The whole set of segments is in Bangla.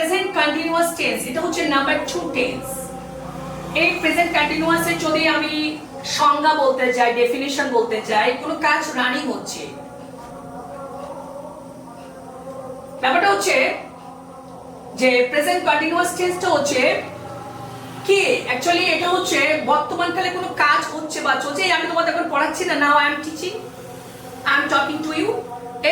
প্রেজেন্ট কন্টিনিউয়াস টেন্স, এটা হচ্ছে নাম্বার 2 টেন্স। এই প্রেজেন্ট কন্টিনিউয়াসে যদি আমি সংজ্ঞা বলতে চাই, ডেফিনিশন বলতে চাই, কোনো কাজ রানিং হচ্ছে, ব্যাপারটা হচ্ছে যে প্রেজেন্ট কন্টিনিউয়াস টেন্সটা হচ্ছে কি, অ্যাকচুয়ালি এটা হচ্ছে বর্তমানকালে কোনো কাজ হচ্ছে বা চলছে। আমি তোমাদের এখন পড়াচ্ছি না, now I am teaching, I am talking to you,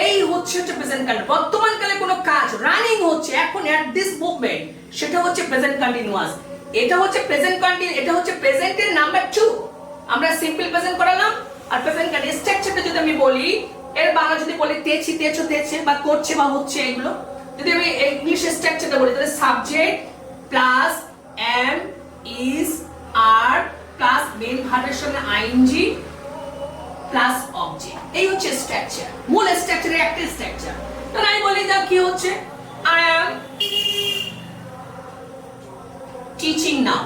এই হচ্ছে প্রেজেন্ট কন্টিনিউয়াস। বর্তমানকালে কোনো কাজ রানিং হচ্ছে এখন এট দিস মুভমেন্ট, সেটা হচ্ছে প্রেজেন্ট কন্টিনিউয়াস। এটা হচ্ছে প্রেজেন্ট কন্টিনিউয়াস, এটা হচ্ছে প্রেজেন্টের নাম্বার 2। আমরা সিম্পল প্রেজেন্ট করালাম। আর প্রেজেন্ট কন্টিনিউয়াস স্ট্রাকচারটা যদি আমি বলি, এর বাংলা যদি বলি তেছি, তেছো, তেছে বা করছে বা হচ্ছে, এগুলো যদি আমি ইংলিশে স্ট্রাকচারটা বলি তাহলে subject plus am is are plus main ভার্বের সঙ্গে আইএনজি প্লাস অবজেক্ট, এই হচ্ছে স্ট্রাকচার, মূল স্ট্রাকচারের একটা স্ট্রাকচার। তাহলে আমি বলি দা কি হচ্ছে, আই অ্যাম টিচিং নাও,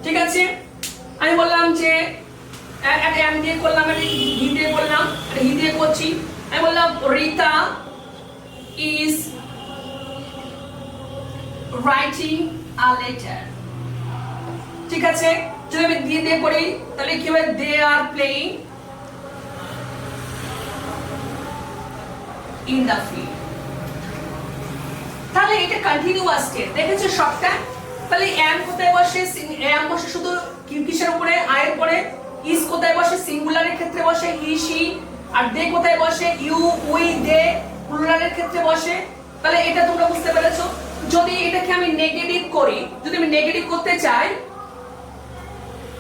ঠিক আছে। আমি বললাম যে একটা এম দিয়ে করলাম, একটা হি দিয়ে করলাম, একটা হি দিয়ে করছি। আমি বললাম Rita is writing a letter, ঠিক আছে। যদি আমি দিয়ে দিয়ে করি তাহলে কি হবে, they are playing in the field. তাহলে এটা কন্টিনিউয়াস টেন্স, দেখেছো সবটা। তাহলে এম কোথায় বসে, এম বসে শুধু কিসের উপরে, আয়ের উপরে। ইজ কোথায় বসে, সিঙ্গুলারের ক্ষেত্রে বসে হি সি। আর দে কোথায় বসে, ইউ উই দে, প্লুরালের ক্ষেত্রে বসে। তাহলে এটা তোমরা বুঝতে পেরেছো। যদি এটাকে আমি নেগেটিভ করি, যদি আমি নেগেটিভ করতে চাই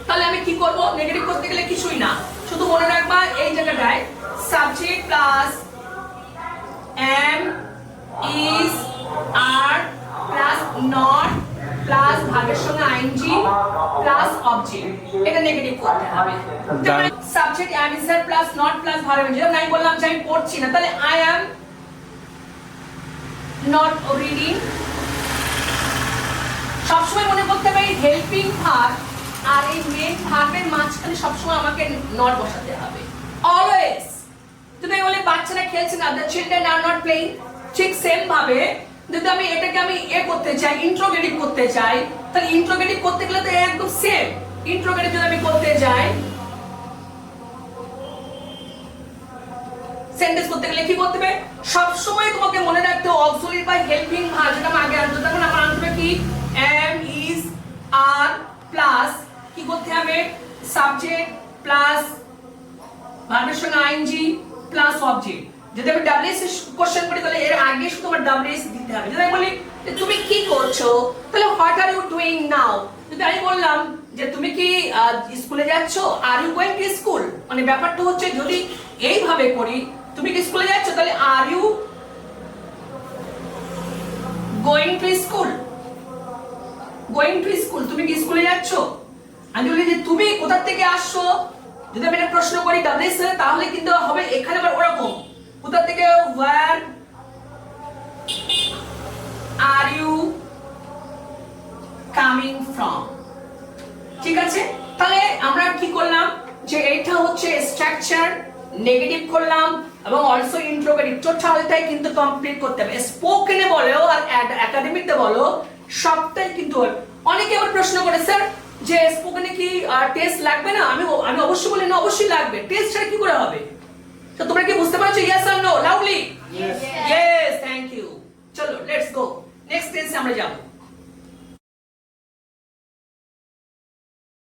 তাহলে আমি কি করব, নেগেটিভ করতে গেলে কিছুই না, শুধু মনে রাখবা এই জায়গাটায় subject plus am is are plus not plus ভার্বের সঙ্গে আইএনজি প্লাস অবজেক্ট, এটা নেগেটিভ করতে হবে। Subject am is are plus not plus verb, যেমন আমি বললাম যে আমি পড়ছি না, তাহলে আই অ্যাম নট রিডিং। সবসময় মনে করতে হবে হেল্পিং ভার্ব আর এই মেইন ভার্বের মাঝখানে সবসময় আমাকে নট বসাতে হবে অলওয়েজ। যদি বলে বাচ্চারা খেলছে না, the children are not playing, ঠিক সেম ভাবে যদি আমি এটাকে আমি করতে চাই, ইন্ট্রোগেটিভ করতে চাই, তাহলে ইন্ট্রোগেটিভ করতে গেলে তো একদম সেম। ইন্ট্রোগেটিভ যদি আমি করতে যাই, সেন্টেন্স করতে গেলে কি করতে হবে, সব সময় তোমাকে মনে রাখতে হবে অক্সিলারি বা হেল্পিং ভার্ব, যেটা আমি আগে আনতে, তখন আমার আনতে হবে কি, এম ইজ আর প্লাস কি করতে হবে, সাবজেক্ট প্লাস ভার্বের সঙ্গে আইএনজি প্লাস অবজেক্ট। যদি আমি ডব্লিউএস কোশ্চেন করি তাহলে এর আগে শুধু আমার ডব্লিউএস দিতে হবে। যদি আমি বলি যে তুমি কি করছো, তাহলে what are you doing now. যদি আমি বললাম যে তুমি কি স্কুলে যাচ্ছো, are you going to school, মানে ব্যাপারটা হচ্ছে যদি এইভাবে করি তুমি কি স্কুলে যাচ্ছো, তাহলে are you going to school, going to school, তুমি কি স্কুলে যাচ্ছো। আমি বলি যে তুমি কোথা থেকে আসছো, যদি আমি একটা প্রশ্ন করি ডব্লিউএস, তাহলে কিন্তু হবে এখানে আবার ওরকম, কোথা থেকে, where are you coming from, ঠিক আছে। তাহলে আমরা কি করলাম যে এটা হচ্ছে স্ট্রাকচার, নেগেটিভ করলাম এবং অলসো ইন্ট্রোগেটিভ, টোটালটাই কিন্তু কমপ্লিট করতে হবে। স্পোকেনে বলো আর একাডেমিতে বলো, সবটাই কিন্তু। অনেকে আবার প্রশ্ন করে স্যার যে স্পোকেনে কি টেস্ট লাগবে না, আমি অবশ্যই বলি না, অবশ্যই লাগবে। টেস্ট ছাড়া কি করে হবে, তো তোমরা কি বুঝতে পারছো, yes or no, loudly? Yes. Yes, thank you. চলো লেটস গো, নেক্সট টেন্সে আমরা যাব।